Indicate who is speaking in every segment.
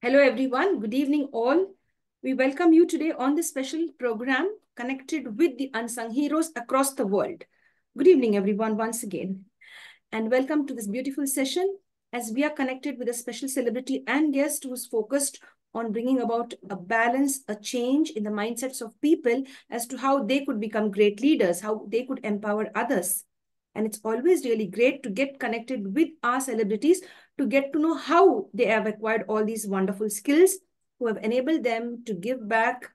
Speaker 1: Hello, everyone. Good evening, all. We welcome you today on this special program connected with the unsung heroes across the world. Good evening, everyone, once again. And welcome to this beautiful session as we are connected with a special celebrity and guest who's focused on bringing about a balance, a change in the mindsets of people as to how they could become great leaders, how they could empower others. And it's always really great to get connected with our celebrities to get to know how they have acquired all these wonderful skills who have enabled them to give back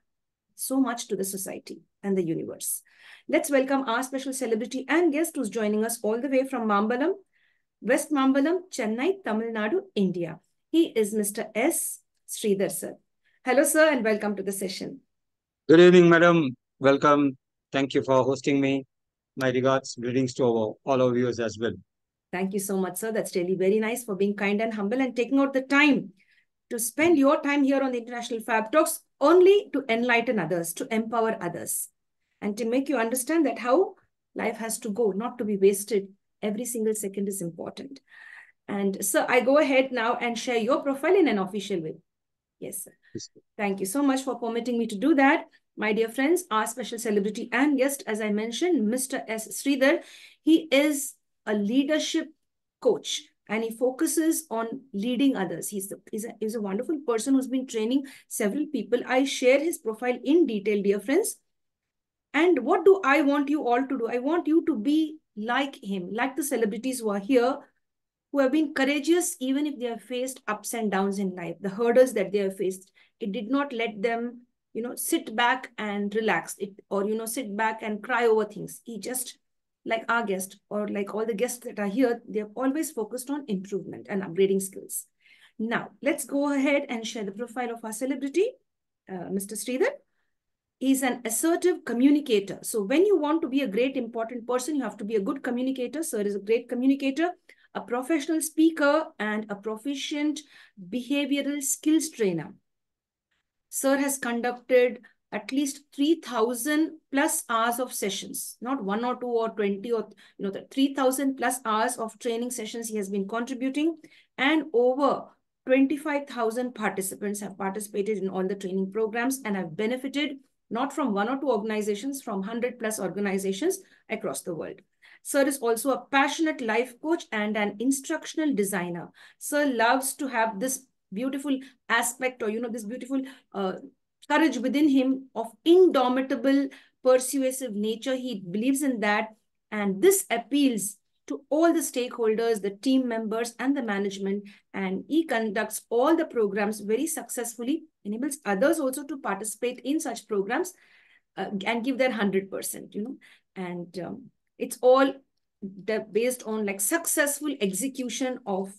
Speaker 1: so much to the society and the universe. Let's welcome our special celebrity and guest who's joining us all the way from Mambalam, West Mambalam, Chennai, Tamil Nadu, India. He is Mr. S. Sridhar, sir. Hello, sir, and welcome to the session.
Speaker 2: Good evening, madam. Welcome. Thank you for hosting me. My regards, greetings to all of you as well.
Speaker 1: Thank you so much, sir. That's really very nice for being kind and humble and taking out the time to spend your time here on the International Fab Talks only to enlighten others, to empower others, and to make you understand that how life has to go, not to be wasted. Every single second is important. And sir, I go ahead now and share your profile in an official way. Yes, sir. Thank you so much for permitting me to do that. My dear friends, our special celebrity and guest, as I mentioned, Mr. S. Sridhar, he is a leadership coach and he focuses on leading others. He's a wonderful person who's been training several people. I share his profile in detail, dear friends. And what do I want you all to do? I want you to be like him, like the celebrities who are here, who have been courageous even if they have faced ups and downs in life, the hurdles that they have faced. It did not let them, sit back and relax or, sit back and cry over things. He just, like our guest or like all the guests that are here, they have always focused on improvement and upgrading skills. Now, let's go ahead and share the profile of our celebrity, Mr. Sridhar. He's an assertive communicator. So when you want to be a great, important person, you have to be a good communicator. Sir is a great communicator, a professional speaker, and a proficient behavioral skills trainer. Sir has conducted at least 3,000 plus hours of sessions, not 1 or 2 or 20 or, the 3,000 plus hours of training sessions he has been contributing, and over 25,000 participants have participated in all the training programs and have benefited not from 1 or 2 organizations, from 100 plus organizations across the world. Sir is also a passionate life coach and an instructional designer. Sir loves to have this beautiful aspect or, this beautiful courage within him of indomitable, persuasive nature. He believes in that. And this appeals to all the stakeholders, the team members, and the management. And he conducts all the programs very successfully, enables others also to participate in such programs and give their 100%, And it's all based on like successful execution of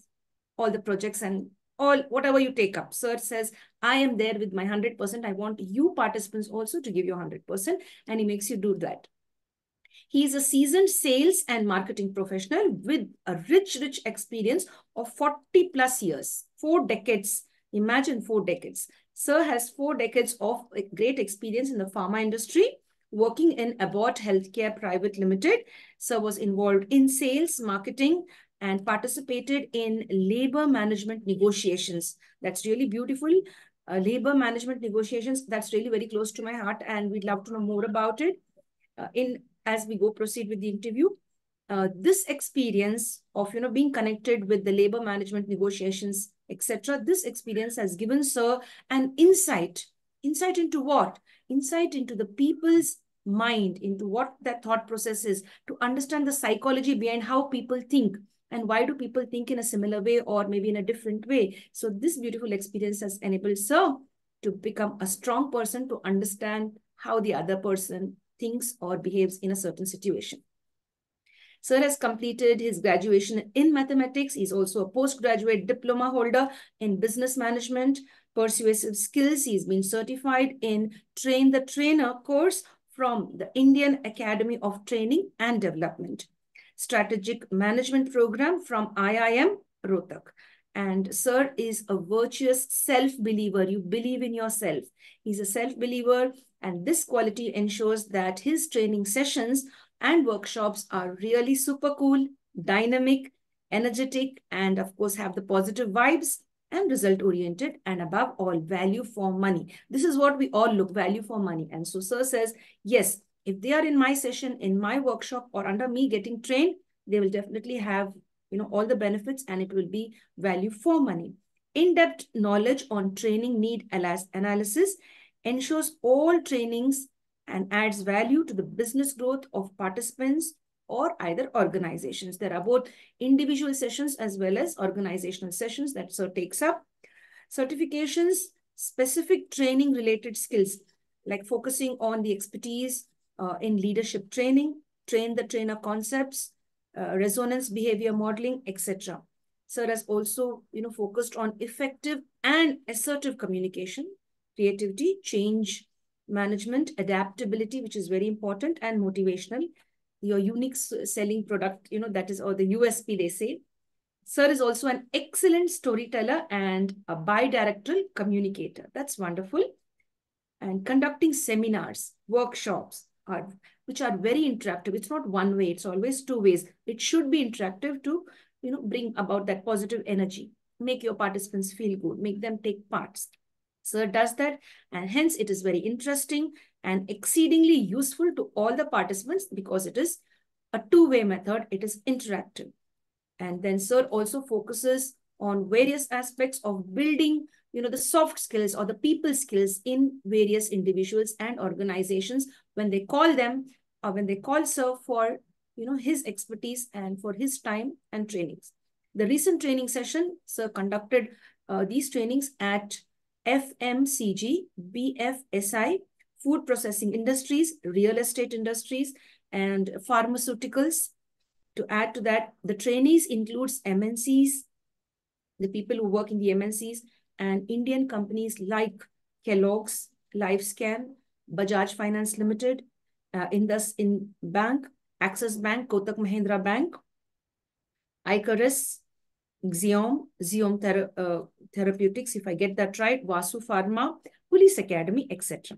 Speaker 1: all the projects and all whatever you take up. Sir says, I am there with my 100%. I want you participants also to give your 100%. And he makes you do that. He is a seasoned sales and marketing professional with a rich experience of 40 plus years, 4 decades. Imagine 4 decades. Sir has 4 decades of great experience in the pharma industry, working in Abbot Healthcare Private Limited. Sir was involved in sales, marketing, and participated in labor management negotiations. That's really beautiful. Labor management negotiations, that's really very close to my heart, and we'd love to know more about it. As we proceed with the interview, this experience of being connected with the labor management negotiations, etc. This experience has given Sir an insight into what? Insight into the people's mind, into what their thought process is, to understand the psychology behind how people think. And why do people think in a similar way or maybe in a different way? So this beautiful experience has enabled Sir to become a strong person, to understand how the other person thinks or behaves in a certain situation. Sir has completed his graduation in mathematics. He's also a postgraduate diploma holder in business management, persuasive skills. He's been certified in Train the Trainer course from the Indian Academy of Training and Development, strategic management program from IIM Rohtak. And Sir is a virtuous self-believer. You believe in yourself. He's a self-believer, and this quality ensures that his training sessions and workshops are really super cool, dynamic, energetic, and of course have the positive vibes and result oriented, and above all, value for money. This is what we all look, value for money. And so sir says, yes, if they are in my session, in my workshop, or under me getting trained, they will definitely have, all the benefits, and it will be value for money. In-depth knowledge on training need analysis ensures all trainings and adds value to the business growth of participants or either organizations. There are both individual sessions as well as organizational sessions that sir takes up. Certifications, specific training related skills, like focusing on the expertise in leadership training, train the trainer concepts, resonance behavior modeling, etc. Sir has also, focused on effective and assertive communication, creativity, change management, adaptability, which is very important, and motivational. Your unique selling product, that is, or the USP, they say. Sir is also an excellent storyteller and a bidirectional communicator. That's wonderful. And conducting seminars, workshops, which are very interactive. It's not one way, it's always two ways. It should be interactive to, bring about that positive energy, make your participants feel good, make them take parts. Sir does that, and hence it is very interesting and exceedingly useful to all the participants because it is a two-way method. It is interactive. And then sir also focuses on various aspects of building, the soft skills or the people skills in various individuals and organizations when they call them, or when they call sir for, his expertise and for his time and trainings. The recent training session, sir conducted these trainings at FMCG, BFSI, food processing industries, real estate industries, and pharmaceuticals. To add to that, the trainees includes MNCs, the people who work in the MNCs, and Indian companies like Kellogg's, Lifescan, Bajaj Finance Limited, Indus Bank, Axis Bank, Kotak Mahindra Bank, Icarus, Xiom Therapeutics, if I get that right, Vasu Pharma, Police Academy, etc.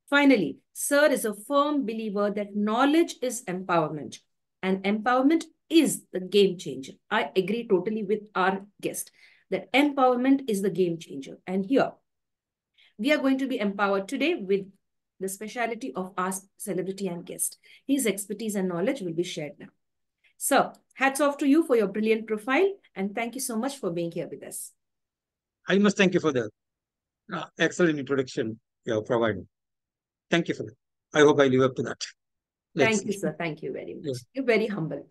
Speaker 1: Finally, sir is a firm believer that knowledge is empowerment, and empowerment is the game changer. I agree totally with our guest that empowerment is the game changer. And here, we are going to be empowered today with the speciality of our celebrity and guest. His expertise and knowledge will be shared now. So, hats off to you for your brilliant profile, and thank you so much for being here with us.
Speaker 2: I must thank you for the excellent introduction you have provided. Thank you for that. I hope I live up to that.
Speaker 1: Thank you, sir. Thank you very much. Yeah. You're very humble.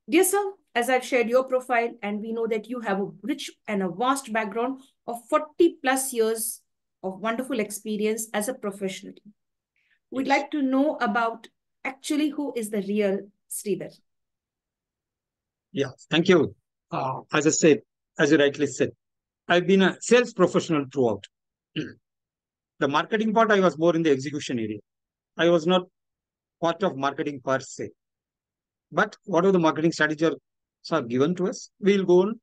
Speaker 1: Dear sir, as I've shared your profile, and we know that you have a rich and a vast background of 40 plus years of wonderful experience as a professional. We'd like to know about actually who is the real Sridhar.
Speaker 2: Yeah, thank you. As I said, as you rightly said, I've been a sales professional throughout. The marketing part, I was more in the execution area. I was not part of marketing per se. But whatever the marketing strategies are given to us, we'll go and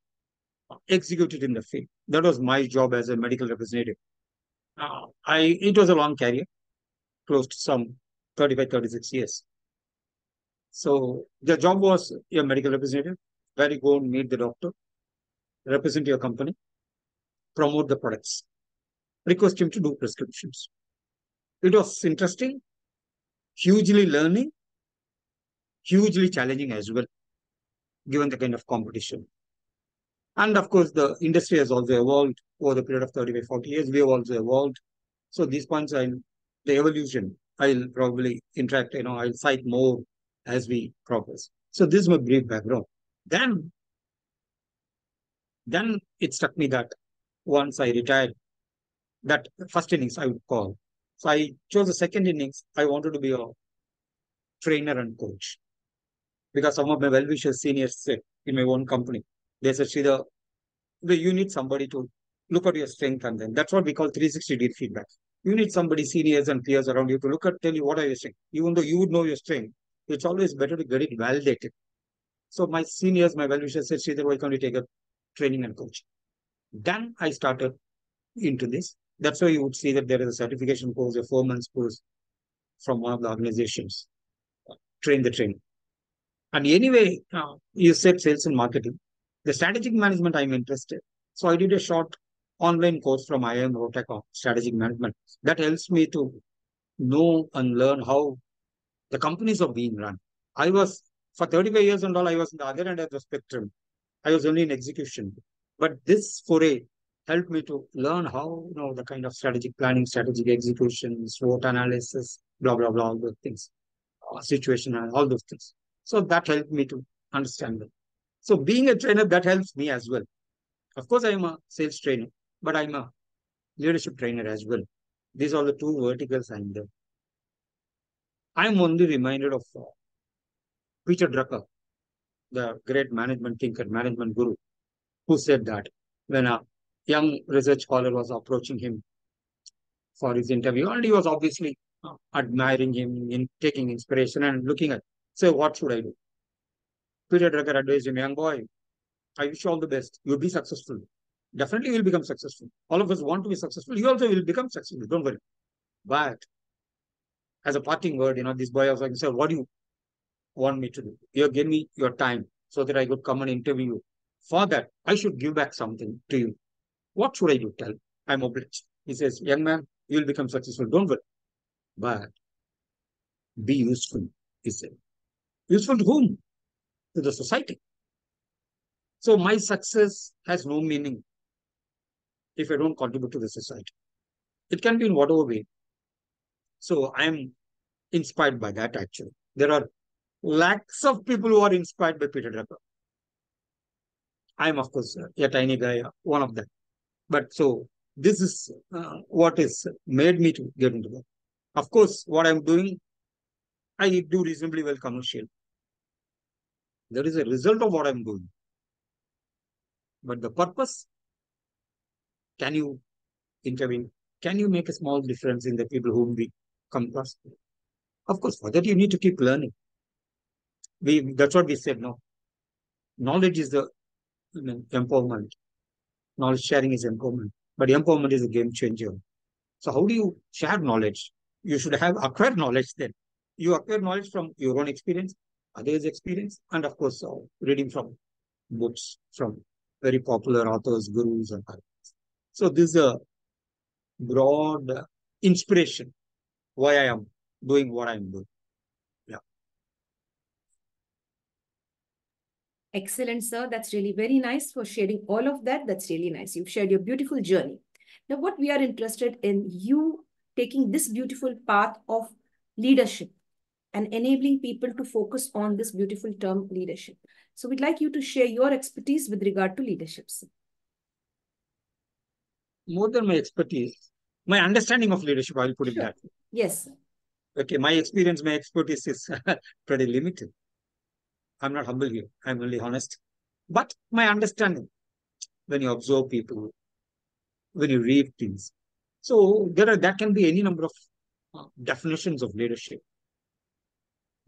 Speaker 2: execute it in the field. That was my job as a medical representative. It was a long career, close to some 35, 36 years. So the job was a medical representative, where you go and meet the doctor, represent your company, promote the products, request him to do prescriptions. It was interesting, hugely learning, hugely challenging as well, given the kind of competition. And of course, the industry has also evolved over the period of 35, 40 years. We have also evolved. So these points, the evolution, I'll probably interact, I'll cite more as we progress. So this is my brief background. Then it struck me that once I retired, that first innings I would call. So I chose the second innings. I wanted to be a trainer and coach. Because some of my well-wishers, seniors said in my own company, they said, Sridhar, you need somebody to look at your strength, and then that's what we call 360-degree feedback. You need somebody, seniors and peers around you, to look at, tell you what are your strengths. Even though you would know your strength, it's always better to get it validated. So my seniors, my well-wishers said, Sridhar, why can't you take a training and coaching? Then I started into this. That's why you would see that there is a certification course, a 4-month course from one of the organizations. Train the trainer. And anyway, you said sales and marketing. The strategic management I'm interested. So I did a short online course from IIM Rotek on strategic management. That helps me to know and learn how the companies are being run. I was, for 35 years and all, I was in the other end of the spectrum. I was only in execution. But this foray helped me to learn how, the kind of strategic planning, strategic execution, SWOT analysis, blah, blah, blah, all those things, situation, and all those things. So that helped me to understand them. So being a trainer, that helps me as well. Of course, I am a sales trainer, but I'm a leadership trainer as well. These are the two verticals I'm there. I'm only reminded of Peter Drucker, the great management thinker, management guru, who said that when a young research scholar was approaching him for his interview, and he was obviously admiring him, taking inspiration and looking at, so what should I do? Peter Drucker advised him, young boy, I wish you all the best. You'll be successful. Definitely you'll become successful. All of us want to be successful. You also will become successful. Don't worry. But as a parting word, this boy was like, sir, what do you want me to do? You give me your time so that I could come and interview you. For that, I should give back something to you. What should I do? Tell. I'm obliged. He says, young man, you will become successful. Don't worry. But be useful, he said. Useful to whom? To the society. So my success has no meaning if I don't contribute to the society. It can be in whatever way. So I'm inspired by that actually. There are lakhs of people who are inspired by Peter Drucker. I'm, of course, a tiny guy, one of them. But so this is what has made me to get into that. Of course, what I'm doing, I do reasonably well commercial. There is a result of what I'm doing. But the purpose, can you intervene? Can you make a small difference in the people whom we come across? Of course, for that you need to keep learning. That's what we said, no. Knowledge is the empowerment. Knowledge sharing is empowerment. But empowerment is a game changer. So how do you share knowledge? You should have acquired knowledge then. You acquire knowledge from your own experience, others' experience, and of course, reading from books from very popular authors, gurus, and others. So this is a broad inspiration why I am doing what I am doing. Yeah.
Speaker 1: Excellent, sir. That's really very nice for sharing all of that. That's really nice. You've shared your beautiful journey. Now, what we are interested in, you taking this beautiful path of leadership and enabling people to focus on this beautiful term leadership. So we'd like you to share your expertise with regard to leadership, sir.
Speaker 2: More than my expertise, my understanding of leadership, I'll put it that way.
Speaker 1: Yes.
Speaker 2: Okay, my experience, my expertise is pretty limited. I'm not humble here. I'm only honest. But my understanding, when you observe people, when you read things, so that can be any number of definitions of leadership.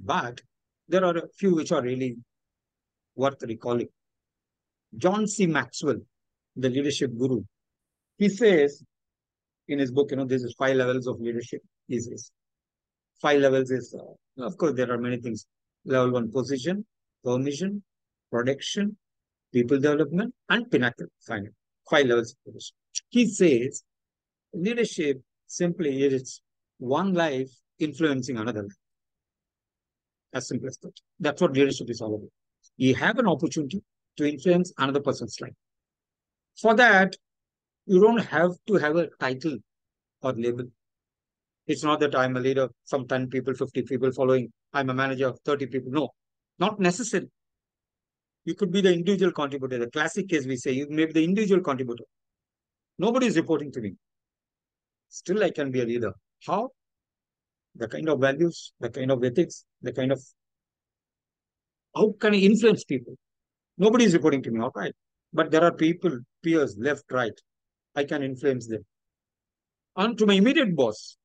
Speaker 2: But there are a few which are really worth recalling. John C. Maxwell, the leadership guru, he says in his book, this is 5 levels of leadership. He says 5 levels is, of course, there are many things. Level 1, position, permission, production, people development, and pinnacle, final. 5 levels of leadership. He says leadership simply is one life influencing another life. As simple as that. That's what leadership is all about. You have an opportunity to influence another person's life. For that, you don't have to have a title or label. It's not that I'm a leader, some 10 people, 50 people following. I'm a manager of 30 people. No, not necessary. You could be the individual contributor. The classic case we say, you may be the individual contributor. Nobody is reporting to me. Still, I can be a leader. How? The kind of values, the kind of ethics, the kind of, how can I influence people? Nobody is reporting to me, all right. But there are people, peers, left, right. I can influence them. And to my immediate boss,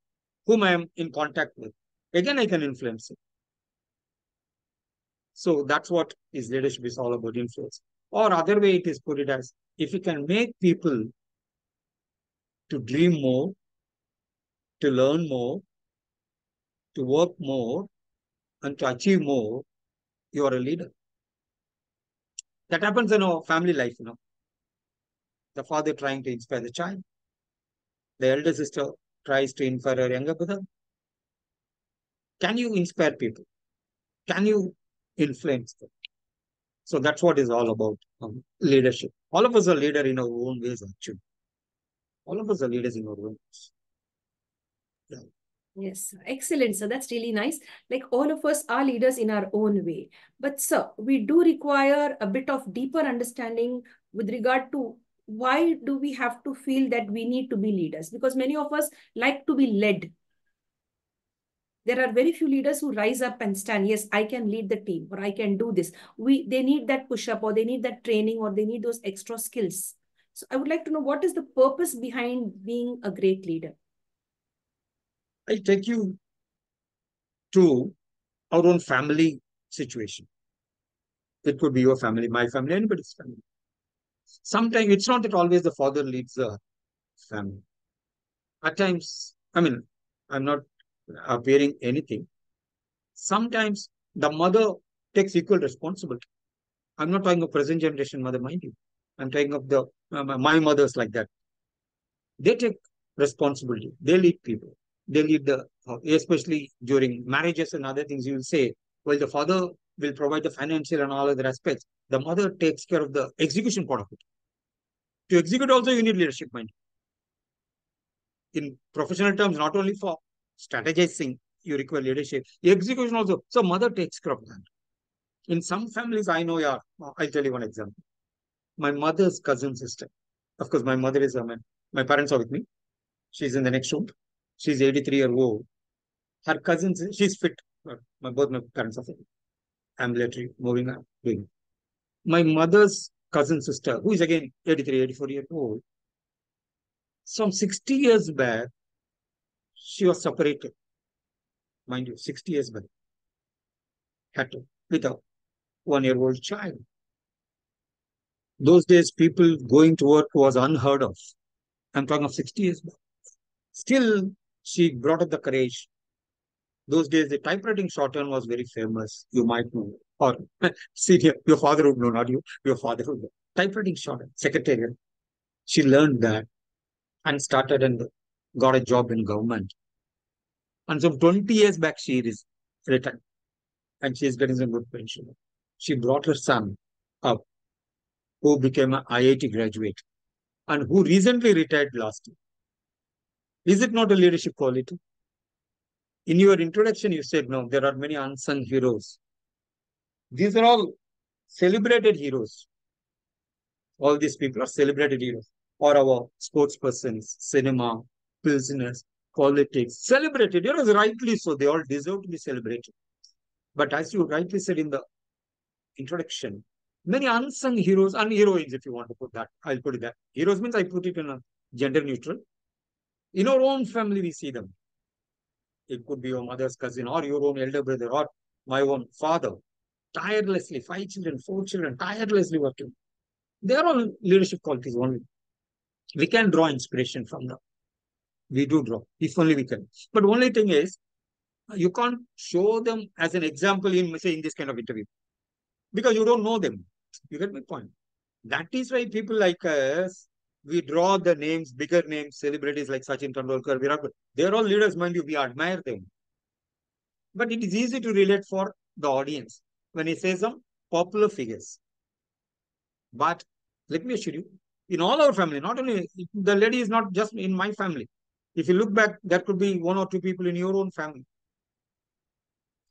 Speaker 2: whom I am in contact with, again, I can influence it. So that's what is leadership is all about, influence. Or other way it is put it as, if you can make people to dream more, to learn more, to work more, and to achieve more, you are a leader. That happens in our family life, The father trying to inspire the child. The elder sister tries to inspire her younger brother. Can you inspire people? Can you influence them? So that's what is all about leadership. All of us are leaders in our own ways, actually. All of us are leaders in our own ways. Yeah.
Speaker 1: Yes, excellent, sir. That's really nice. Like all of us are leaders in our own way. But, sir, we do require a bit of deeper understanding with regard to why do we have to feel that we need to be leaders? Because many of us like to be led. There are very few leaders who rise up and stand, yes, I can lead the team or I can do this. They need that push up or they need that training or they need those extra skills. So I would like to know what is the purpose behind being a great leader?
Speaker 2: I take you to our own family situation. It could be your family, my family, anybody's family. Sometimes it's not that always the father leads the family. At times, I mean, I'm not appearing anything. Sometimes the mother takes equal responsibility. I'm not talking of present generation mother, mind you. I'm talking of the my mothers like that. They take responsibility. They lead people. They lead especially during marriages and other things. You will say, well, the father will provide the financial and all other aspects. The mother takes care of the execution part of it. To execute also, you need leadership mind. In professional terms, not only for strategizing, you require leadership. Execution also. So mother takes care of that. In some families, I know, yeah, I'll tell you one example. My mother's cousin sister. Of course, my mother is a man. My parents are with me. She's in the next room. She's 83 years old. Her cousins, she's fit. Both my parents are fit. Ambulatory, moving on, doing. My mother's cousin sister, who is again 83, 84 years old, some 60 years back, she was separated. Mind you, 60 years back. Had to, with a 1-year-old child. Those days, people going to work was unheard of. I'm talking of 60 years back. Still, she brought up the courage. Those days, the typewriting shorthand was very famous. You might know. Or, senior, your father would know, not you. Your father would know. Typewriting shorthand, secretarial. She learned that and started and got a job in government. And some 20 years back, she is retired. And she is getting some good pension. She brought her son up, who became an IAT graduate and who recently retired last year. Is it not a leadership quality? In your introduction, you said, no, there are many unsung heroes. These are all celebrated heroes. All these people are celebrated heroes. Or our sports persons, cinema, business, politics, celebrated heroes, rightly so. They all deserve to be celebrated. But as you rightly said in the introduction, many unsung heroes and heroines, if you want to put that, I'll put it that. Heroes means I put it in a gender neutral. In our own family, we see them. It could be your mother's cousin or your own elder brother or my own father. Tirelessly, 5 children, 4 children, tirelessly working. They are all leadership qualities only. We can draw inspiration from them. We do draw, if only we can. But only thing is, you can't show them as an example in, say, in this kind of interview. Because you don't know them. You get my point? That is why people like us, we draw the names, bigger names, celebrities like Sachin Tendulkar, Virat Kohli. They're all leaders, mind you, we admire them. But it is easy to relate for the audience when he says some popular figures. But let me assure you, in all our family, not only the lady is not just in my family. If you look back, there could be 1 or 2 people in your own family.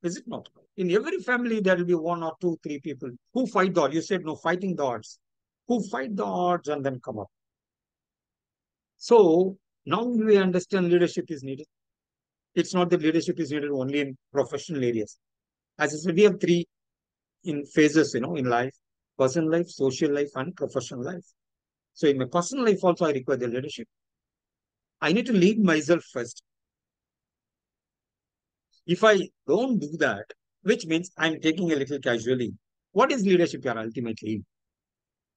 Speaker 2: Is it not? In every family, there will be 1 or 2, 3 people who fight the odds. You said no, fighting the odds. Who fight the odds and then come up. So now we understand leadership is needed. It's not that leadership is needed only in professional areas. As I said, we have 3 in phases, in life: personal life, social life, and professional life. So in my personal life also, I require the leadership. I need to lead myself first. If I don't do that, which means I'm taking a little casually, what is leadership here ultimately?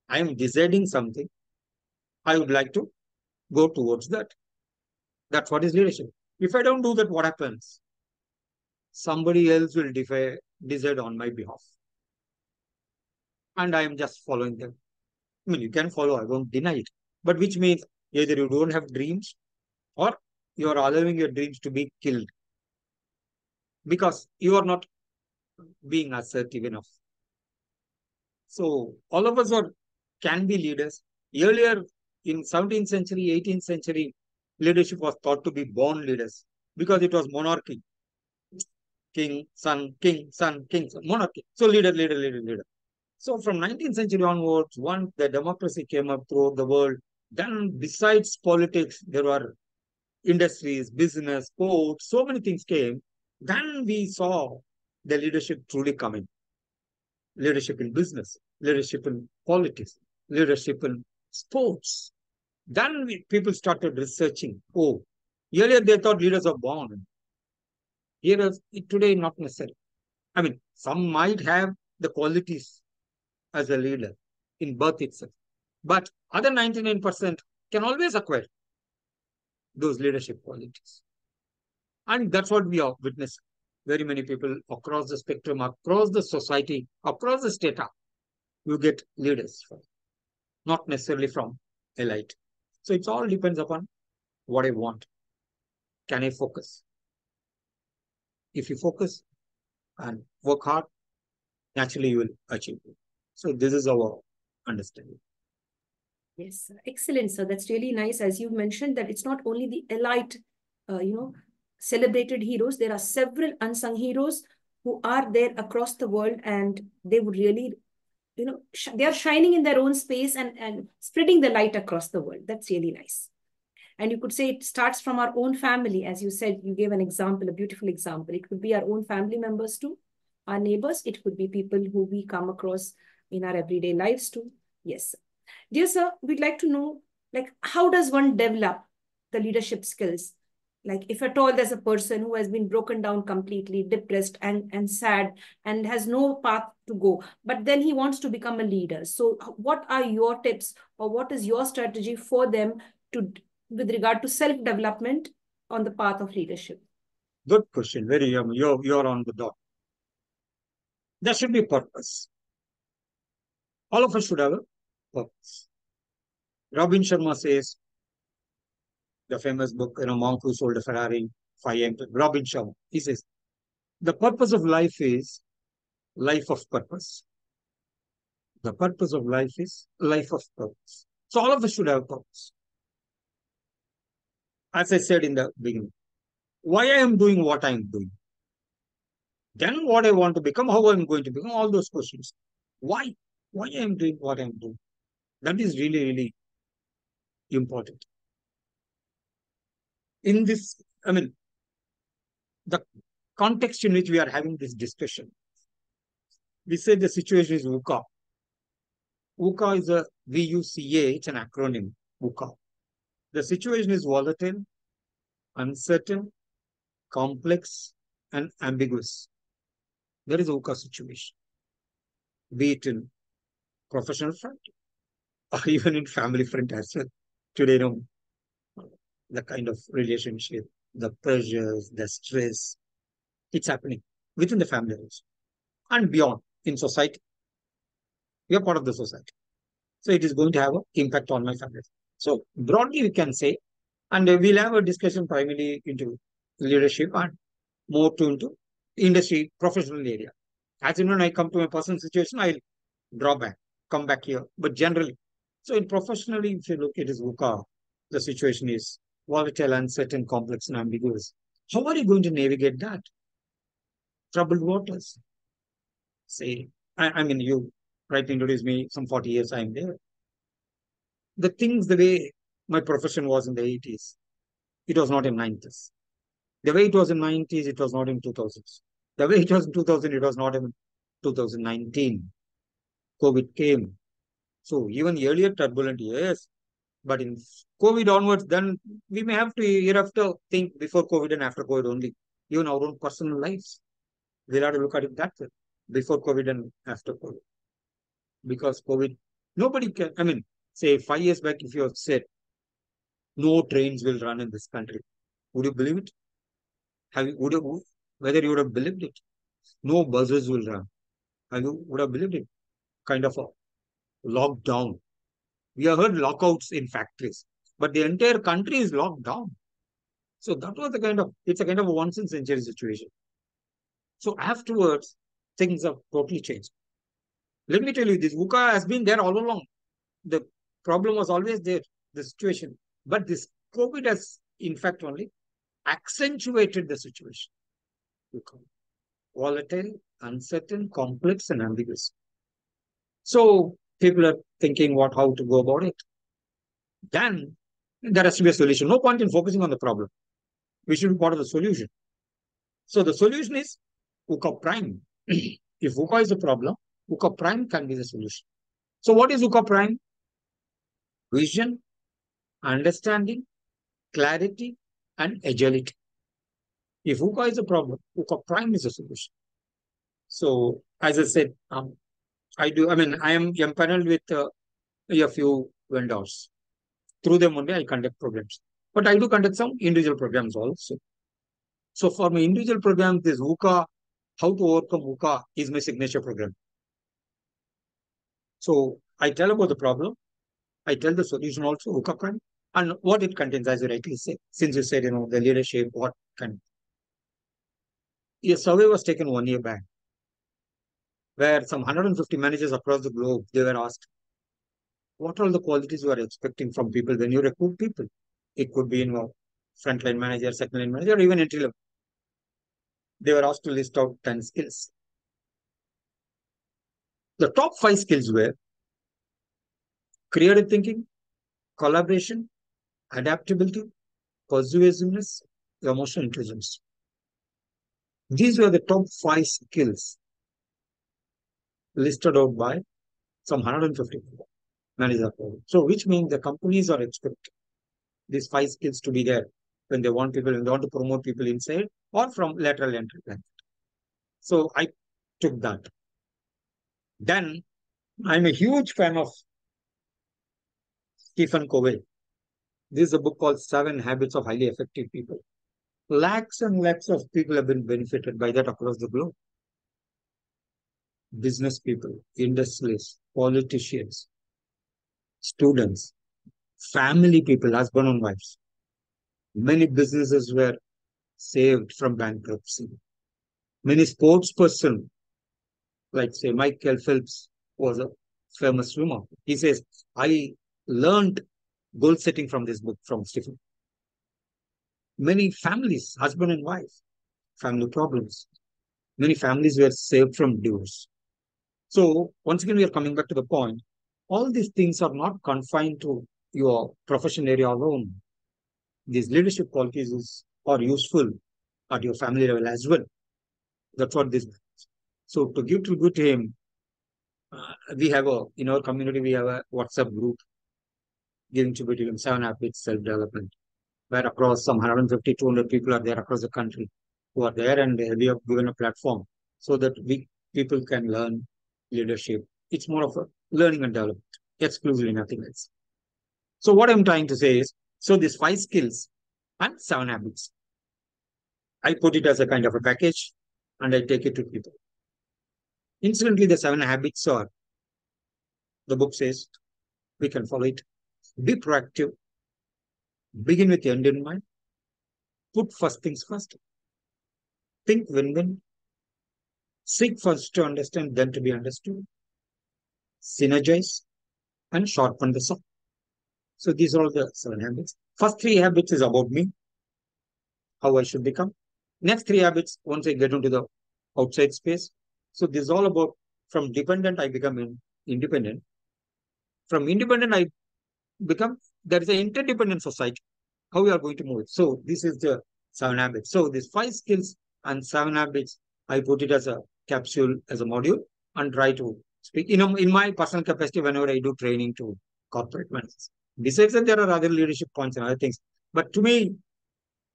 Speaker 2: I am deciding something. I would like to go towards that. That's what is leadership. If I don't do that, what happens? Somebody else will decide on my behalf. And I am just following them. I mean, you can follow, I won't deny it. but which means either you don't have dreams or you are allowing your dreams to be killed because you are not being assertive enough. So all of us can be leaders. Earlier in 17th century, 18th century, leadership was thought to be born leaders because it was monarchy. King, son, king, son, king, son, monarchy. So leader, leader, leader, leader. So from 19th century onwards, once the democracy came up throughout the world, then besides politics, there were industries, business, sports, so many things came. Then we saw the leadership truly coming. Leadership in business, leadership in politics, leadership in sports. Then people started researching. Oh, earlier they thought leaders are born. Here, today, not necessarily. I mean, some might have the qualities as a leader in birth itself, but other 99% can always acquire those leadership qualities. And that's what we are witnessing. Very many people across the spectrum, across the society, across the state, you get leaders from, not necessarily from elite. So it all depends upon what I want. Can I focus? If you focus and work hard, naturally you will achieve it. So this is our understanding.
Speaker 1: Yes, excellent, sir. That's really nice. As you mentioned, that it's not only the elite, celebrated heroes. There are several unsung heroes who are there across the world, and they would really, they are shining in their own space and spreading the light across the world. That's really nice. And you could say it starts from our own family. As you said, you gave an example, a beautiful example. It could be our own family members too, our neighbors. It could be people who we come across in our everyday lives too. Yes. Dear sir, we'd like to know, like, how does one develop the leadership skills? Like, if at all there's a person who has been broken down completely, depressed and sad and has no path to go, but then he wants to become a leader. So what are your tips or what is your strategy for them to, with regard to self-development on the path of leadership?
Speaker 2: Good question. Very you're on the dot. There should be purpose. All of us should have a purpose. Robin Sharma says, the famous book, Monk Who Sold a Ferrari, 5 AM. Robin Sharma, he says, the purpose of life is life of purpose. The purpose of life is life of purpose. So all of us should have purpose. As I said in the beginning, why I am doing what I am doing. Then what I want to become, how I am going to become, all those questions. Why? Why I am doing what I am doing. That is really, really important. In this, I mean, the context in which we are having this discussion, we say the situation is VUCA. VUCA is a VUCA, it's an acronym, VUCA. The situation is volatile, uncertain, complex, and ambiguous. There is a VUCA situation, be it in professional front or even in family front as well. Today, the kind of relationship, the pressures, the stress, it's happening within the family also and beyond in society. We are part of the society. So it is going to have an impact on my family. So broadly, we can say, and we'll have a discussion primarily into leadership and more into industry, professional area. As you know, when I come to my personal situation, I'll draw back, come back here. But generally, so in professionally, if you look at this VUCA, the situation is volatile, uncertain, complex, and ambiguous. How are you going to navigate that? Troubled waters. Say, I mean, you right introduced me some 40 years I'm there. The things, the way my profession was in the 80s, it was not in 90s. The way it was in 90s, it was not in 2000s. The way it was in 2000, it was not in 2019. COVID came. So even earlier turbulent years, but in COVID onwards, then we may have to hereafter think before COVID and after COVID only, even our own personal lives. We'll have to look at it that way, before COVID and after COVID. Because COVID, nobody can, I mean, say 5 years back, if you have said no trains will run in this country, would you believe it? Whether you would have believed it? No buses will run. Would have believed it? Kind of a lockdown. We have heard lockouts in factories, but the entire country is locked down. So that was it's a kind of a once in a century situation. So afterwards, things have totally changed. Let me tell you, this VUCA has been there all along. The problem was always there, the situation. But this COVID has, in fact, only accentuated the situation. Volatile, uncertain, complex, and ambiguous. So people are thinking how to go about it. Then there has to be a solution. No point in focusing on the problem. We should be part of the solution. So the solution is VUCA prime. If VUCA is the problem, VUCA prime can be the solution. So what is VUCA prime? Vision, understanding, clarity, and agility. If VUCA is a problem, VUCA prime is a solution. So as I said, I am empaneled with a few vendors. Through them only I conduct programs. But I do conduct some individual programs also. So for my individual program, this VUCA, how to overcome VUCA is my signature program. So I tell about the problem. I tell the solution also, VUCA prime, and what it contains, as you rightly said. Since you said, the leadership, what can. A survey was taken 1 year back, where some 150 managers across the globe, they were asked, what are the qualities you are expecting from people when you recruit people? It could be, frontline manager, second line manager, or even entry level. They were asked to list out 10 skills. The top 5 skills were creative thinking, collaboration, adaptability, persuasiveness, emotional intelligence. These were the top 5 skills listed out by some 150 managers. So which means the companies are expecting these 5 skills to be there when they want to promote people inside or from lateral entry plan. So I took that. Then I'm a huge fan of Stephen Covey. This is a book called 7 Habits of Highly Effective People. Lakhs and lakhs of people have been benefited by that across the globe. Business people, industrialists, politicians, students, family people, husband and wives. Many businesses were saved from bankruptcy. Many sports person, like say Michael Phelps, was a famous swimmer. He says, I learned goal setting from this book from Stephen. Many families, husband and wife, family problems. Many families were saved from divorce. So once again, we are coming back to the point. All these things are not confined to your profession area alone. These leadership qualities are useful at your family level as well. That's what this means. So to give tribute to him, we have in our community, we have a WhatsApp group giving tribute to him, 7 Habits Self-Development, where across some 150, 200 people are there across the country who are there, and we have given a platform so that people can learn leadership. It's more of a learning and development, exclusively nothing else. So what I'm trying to say is, so these 5 skills and 7 habits, I put it as a kind of a package and I take it to people. Incidentally, the 7 habits are, the book says, we can follow it. Be proactive. Begin with the end in mind. Put first things first. Think win-win. Seek first to understand, then to be understood. Synergize and sharpen the saw. So these are all the 7 habits. First 3 habits is about me, how I should become. Next 3 habits, once I get into the outside space. So this is all about from dependent, I become independent. From independent, I become, there is an interdependent society. How we are going to move it. So this is the 7 habits. So these 5 skills and 7 habits, I put it as a capsule, as a module, and try to speak. In my personal capacity, whenever I do training to corporate managers. Besides that, there are other leadership points and other things. But to me,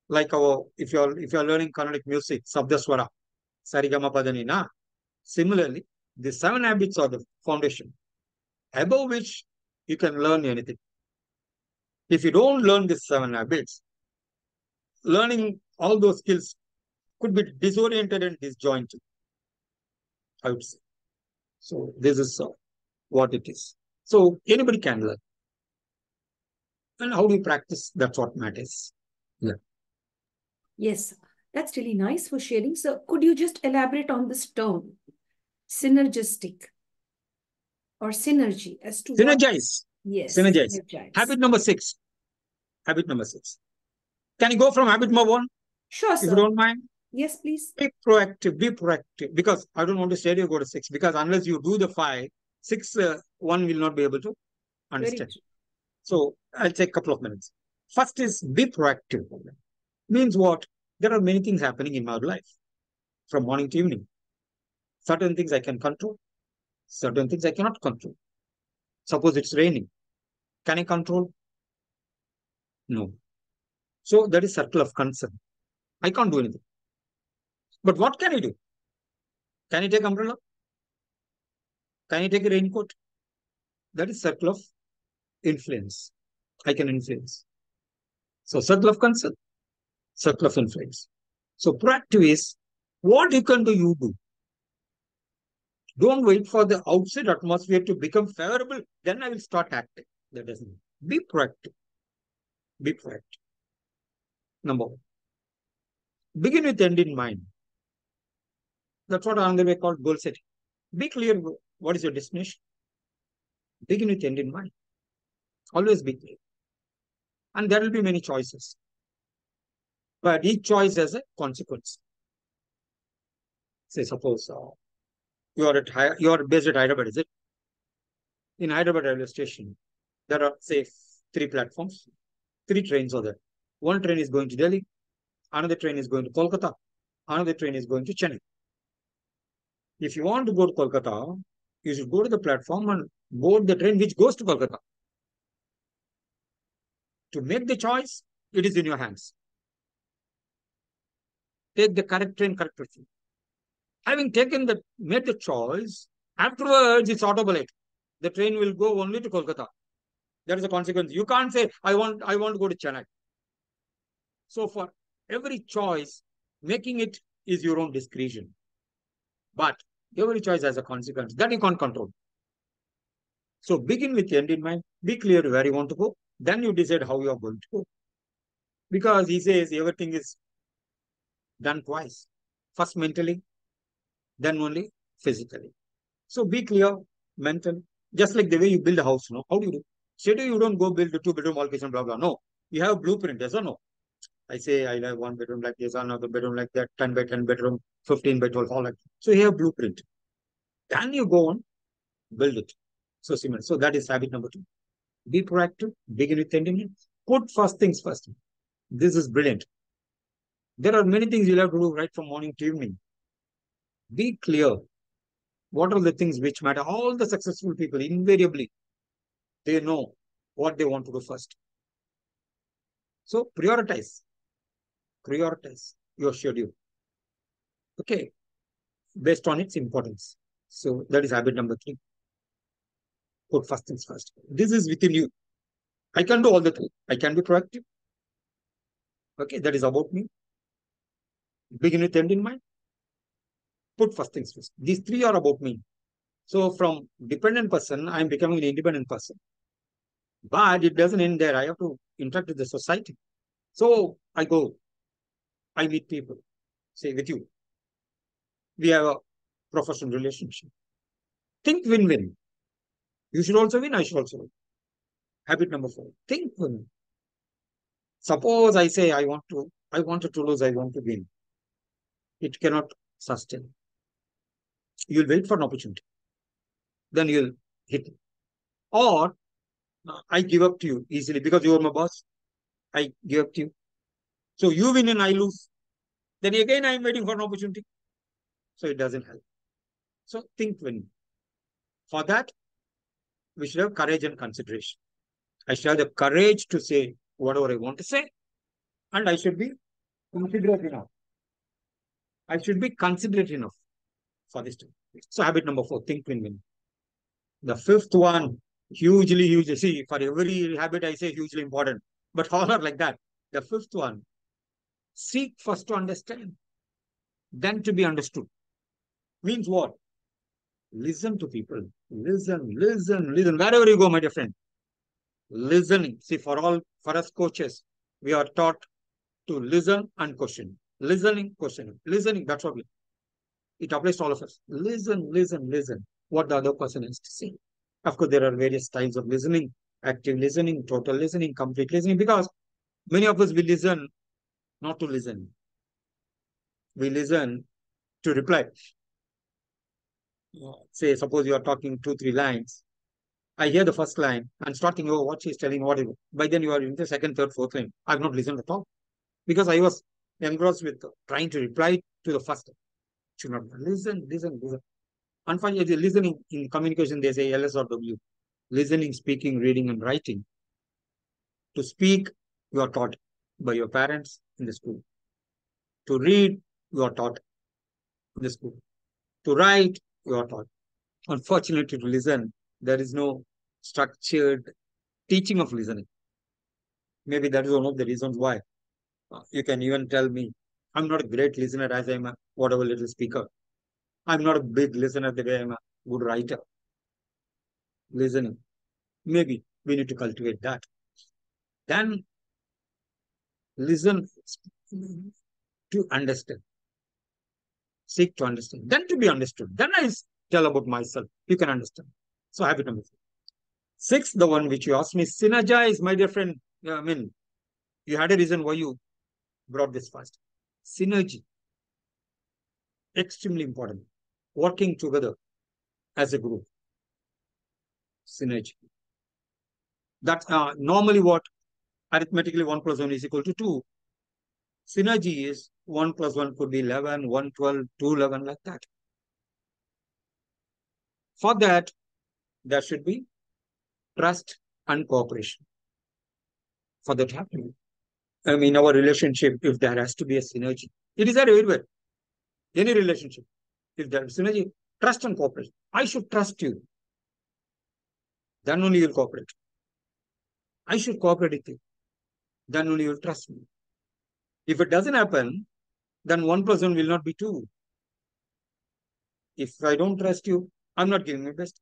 Speaker 2: like if you're learning Carnatic music, Sabdaswara, Sarigama Padani, na. Similarly, the 7 habits are the foundation, above which you can learn anything. If you don't learn these 7 habits, learning all those skills could be disoriented and disjointed, I would say. So this is what it is. So anybody can learn. And how do you practice? That's what matters. Yeah.
Speaker 1: Yes, that's really nice for sharing. So could you just elaborate on this term, synergistic or synergy, as to what?
Speaker 2: Synergize.
Speaker 1: Yes,
Speaker 2: Synergize.
Speaker 1: synergize.
Speaker 2: Habit number 6. Habit number 6. Can you go from habit number 1,
Speaker 1: Sure,
Speaker 2: if you
Speaker 1: sir.
Speaker 2: don't mind?
Speaker 1: Yes, please.
Speaker 2: Be proactive. Be proactive. Because I don't want to say you go to 6. Because unless you do the 5, 6, 1 will not be able to
Speaker 1: Very
Speaker 2: understand.
Speaker 1: true.
Speaker 2: So I'll take a couple of minutes. First is be proactive. Means what? There are many things happening in my life from morning to evening. Certain things I can control. Certain things I cannot control. Suppose it's raining. Can I control? No. So that is circle of concern. I can't do anything. But what can I do? Can I take umbrella? Can I take a raincoat? That is circle of influence. I can influence. So circle of concern, circle of influence. So proactive is what you can do, you do. Don't wait for the outside atmosphere to become favorable. Then I will start acting. That doesn't mean. Be proactive. Be proactive. Number one. Begin with end in mind. That's what another way called goal setting. Be clear what is your destination. Begin with end in mind. Always be clear. And there will be many choices. But each choice has a consequence. Say, suppose you are based at Hyderabad, is it? In Hyderabad railway station, there are, say, 3 platforms, 3 trains are there. One train is going to Delhi, another train is going to Kolkata, another train is going to Chennai. If you want to go to Kolkata, you should go to the platform and board the train which goes to Kolkata. To make the choice, it is in your hands. Take the correct train, correct person. Having made the choice, afterwards it's autopilot. The train will go only to Kolkata. That is a consequence. You can't say, I want to go to Chennai. So for every choice, making it is your own discretion. But every choice has a consequence that you can't control. So begin with the end in mind. Be clear where you want to go. Then you decide how you are going to go. Because he says everything is done twice. First mentally, then only physically. So be clear, mental. Just like the way you build a house, no? How do you do? Straight away you don't go build a 2-bedroom, all kitchen, blah, blah. No. You have a blueprint, yes or no? I say I have 1 bedroom like this, another bedroom like that, 10 by 10 bedroom, 15 by 12, all like that. So you have blueprint. Then you go on, build it. So similar. So that is habit number 2. Be proactive, begin with tending. Put first things first. This is brilliant. There are many things you'll have to do right from morning to evening. Be clear. What are the things which matter? All the successful people, invariably, they know what they want to do first. So prioritize your schedule. Okay. Based on its importance. So that is habit number 3. Put first things first. This is within you. I can do all the 3. I can be proactive. Okay. That is about me. Begin with end in mind. Put first things first. These 3 are about me. So from dependent person, I'm becoming an independent person. But it doesn't end there. I have to interact with the society. So I go, I meet people, say with you. We have a professional relationship. Think win-win. You should also win, I should also win. Habit number 4. Think win. Suppose I say I wanted to lose, I want to win. It cannot sustain. You'll wait for an opportunity. Then you'll hit it. Or I give up to you easily because you are my boss. I give up to you. So you win and I lose. Then again I'm waiting for an opportunity. So it doesn't help. So think win. For that, we should have courage and consideration. I should have the courage to say whatever I want to say, and I should be considerate enough. I should be considerate enough for this. So habit number 4, think win-win. The 5th one, hugely, hugely. See, for every habit I say hugely important, but all are like that. The 5th one, seek first to understand, then to be understood. Means what? Listen to people. Listen. Wherever you go, my dear friend. Listening. See, for us coaches, we are taught to listen and question. Listening, questioning. Listening, that's what it applies to all of us. Listen, listen, listen. What the other person has to say. Of course, there are various styles of listening. Active listening, total listening, complete listening. Because many of us, we listen not to listen. We listen to reply. Say, suppose you are talking 2, 3 lines. I hear the first line and starting over what she's telling, what is it. By then you are in the second, third, fourth line. I've not listened at all because I was engrossed with trying to reply to the first. Should not listen, listen, listen. Unfortunately, listening in communication, they say LS or W. Listening, speaking, reading, and writing. To speak, you are taught by your parents in the school. To read, you are taught in the school. To write, you are taught. Unfortunately, to listen, there is no structured teaching of listening. Maybe that is one of the reasons why. You can even tell me, I'm not a great listener as I'm a whatever little speaker. I'm not a big listener the way I'm a good writer. Listening. Maybe we need to cultivate that. Then listen to understand. Seek to understand. Then to be understood. Then I tell about myself. You can understand. So habit number 6, the one which you asked me, synergize, my dear friend. I mean, you had a reason why you brought this first. Synergy. Extremely important. Working together as a group. Synergy. That's normally what arithmetically 1 plus 1 is equal to 2. Synergy is 1 plus 1 could be 11, 1, 12, 2, 11, like that. For that, there should be trust and cooperation. For that happening. I mean, our relationship, if there has to be a synergy, it is there everywhere. Any relationship, if there is synergy, trust and cooperation. I should trust you. Then only you'll cooperate. I should cooperate with you. Then only you'll trust me. If it doesn't happen, then 1 plus 1 will not be 2. If I don't trust you, I'm not giving my best.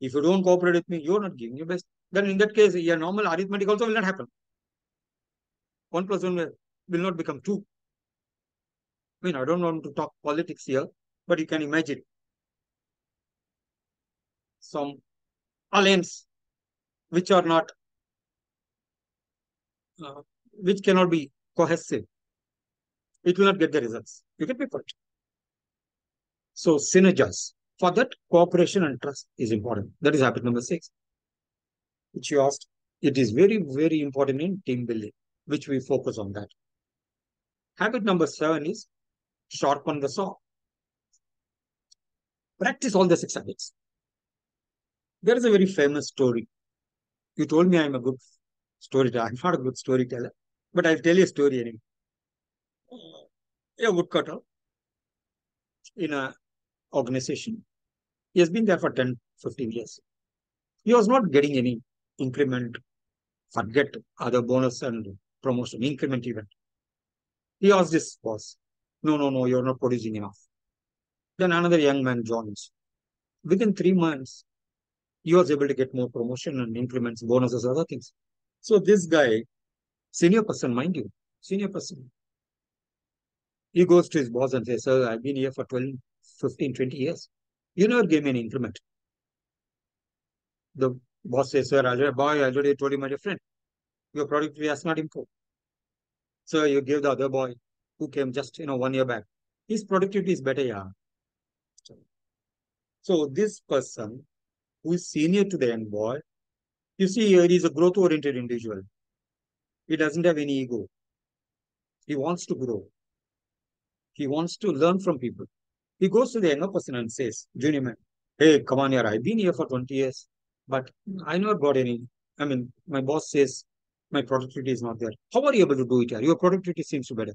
Speaker 2: If you don't cooperate with me, you're not giving your best. Then in that case, your normal arithmetic also will not happen. 1 plus 1 will not become 2. I mean, I don't want to talk politics here, but you can imagine some alliance which are not, which cannot be cohesive. It will not get the results. You get my point. So synergize. For that, cooperation and trust is important. That is habit number 6, which you asked. It is very, very important in team building, which we focus on that. Habit number 7 is sharpen the saw. Practice all the 6 habits. There is a very famous story. You told me I'm a good storyteller. I'm not a good storyteller, but I'll tell you a story anyway. A woodcutter in an organization. He has been there for 10, 15 years. He was not getting any increment, forget other bonus and promotion, increment even. He asked his boss, no, you're not producing enough. Then another young man joins. Within 3 months, he was able to get more promotion and increments, bonuses, other things. So this guy, senior person, mind you, senior person, he goes to his boss and says, sir, I've been here for 12, 15, 20 years. You never gave me an increment. The boss says, sir, I already told you, my dear friend, your productivity has not improved. So you gave the other boy who came just 1 year back. His productivity is better, yeah. So this person who is senior to the young boy, you see here, he is a growth-oriented individual. He doesn't have any ego. He wants to grow. He wants to learn from people. He goes to the younger person and says, junior man, hey, come on here, I've been here for 20 years, but I never got any. I mean, my boss says my productivity is not there. How are you able to do it here? Your productivity seems to be better.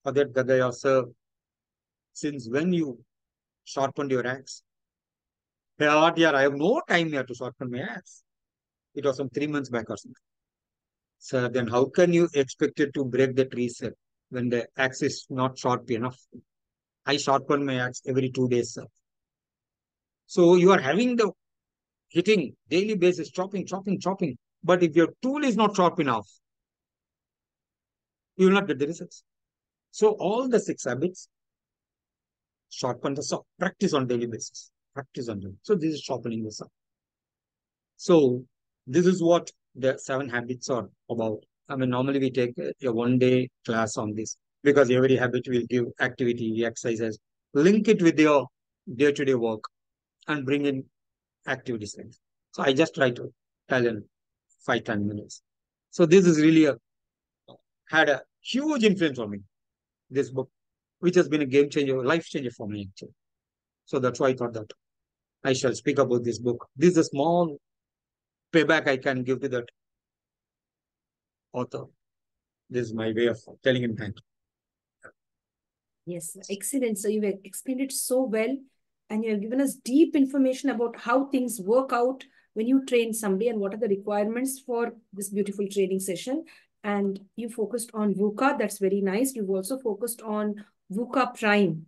Speaker 2: For that, the guy asks, sir, since when you sharpened your axe? Yeah, dear, I have no time here to sharpen my axe. It was some 3 months back or something. Sir, then how can you expect it to break the tree, sir, when the axe is not sharp enough? I sharpen my axe every 2 days, sir. So you are having the hitting daily basis, chopping. But if your tool is not sharp enough, you will not get the results. So all the 6 habits, sharpen the saw, practice on daily basis, practice on daily. So this is sharpening the saw. So this is what the 7 habits are about. I mean, normally we take a 1-day class on this because every habit will give activity, exercises, link it with your day-to-day work and bring in activities. So I just try to tell in 5-10 minutes. So this is really had a huge influence on me, this book, which has been a game changer, life changer for me actually. So that's why I thought that I shall speak about this book. This is a small payback I can give to that author. This is my way of telling him thank you.
Speaker 1: Yes, excellent. So you explained it so well, and you have given us deep information about how things work out when you train somebody and what are the requirements for this beautiful training session. And you focused on VUCA. That's very nice. You've also focused on VUCA Prime.